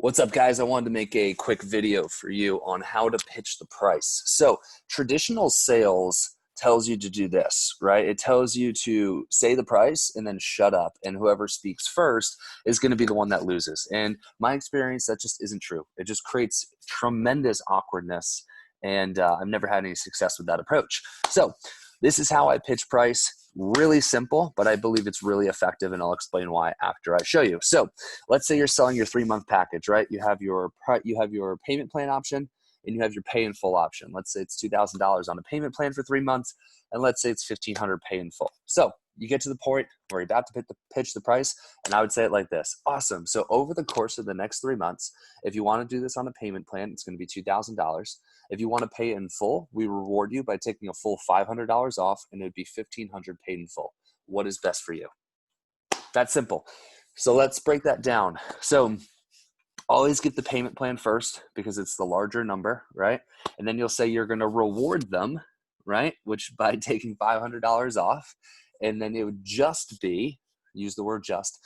What's up, guys? I wanted to make a quick video for you on how to pitch the price. So traditional sales tells you to do this, right? It tells you to say the price and then shut up, and whoever speaks first is going to be the one that loses. And my experience, that just isn't true. It just creates tremendous awkwardness, and I've never had any success with that approach. So this is how I pitch price. Really simple, but I believe it's really effective, and I'll explain why after I show you. So let's say you're selling your 3-month package, right? You have your payment plan option and you have your pay in full option. Let's say it's $2,000 on a payment plan for 3 months, and let's say it's $1,500 pay in full. So you get to the point where you're about to pitch the price, and I would say it like this. Awesome. So over the course of the next 3 months, if you want to do this on a payment plan, it's going to be $2,000. If you want to pay in full, we reward you by taking a full $500 off, and it would be $1,500 paid in full. What is best for you? That's simple. So let's break that down. So always get the payment plan first because it's the larger number, right? And then you'll say you're going to reward them, right? Which by taking $500 off, and then it would just be, use the word just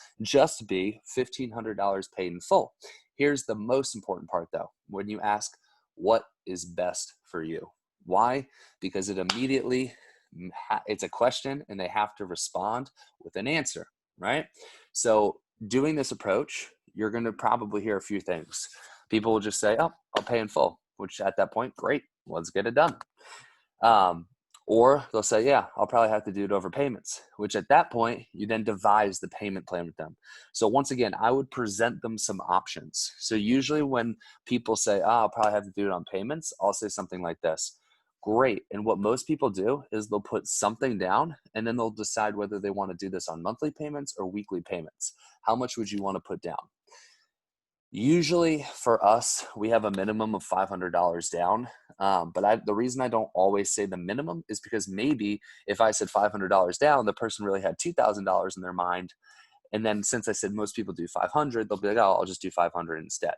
be $1,500 paid in full. Here's the most important part though. When you ask, what is best for you? Why? Because it immediately, it's a question and they have to respond with an answer, right? So doing this approach, you're going to probably hear a few things. People will just say, oh, I'll pay in full, which at that point, great, let's get it done. Or they'll say, yeah, I'll probably have to do it over payments, which at that point, you then devise the payment plan with them. So once again, I would present them some options. So usually when people say, oh, I'll probably have to do it on payments, I'll say something like this. Great. And what most people do is they'll put something down and then they'll decide whether they want to do this on monthly payments or weekly payments. How much would you want to put down? Usually for us, we have a minimum of $500 down. But the reason I don't always say the minimum is because maybe if I said $500 down, the person really had $2,000 in their mind. And then since I said most people do 500, they'll be like, oh, I'll just do 500 instead.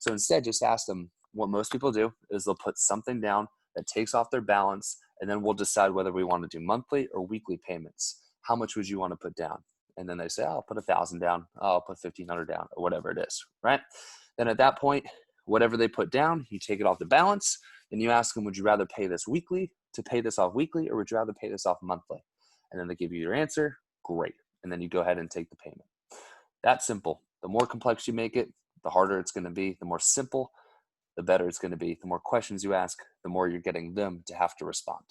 So instead, just ask them. What most people do is they'll put something down that takes off their balance, and then we'll decide whether we want to do monthly or weekly payments. How much would you want to put down? And then they say, oh, I'll put 1,000 down. Oh, I'll put 1,500 down, or whatever it is, right? Then at that point, whatever they put down, you take it off the balance, and you ask them, would you rather pay this weekly to pay this off weekly, or would you rather pay this off monthly? And then they give you your answer. Great. And then you go ahead and take the payment. That's simple. The more complex you make it, the harder it's going to be. The more simple, the better it's going to be. The more questions you ask, the more you're getting them to have to respond.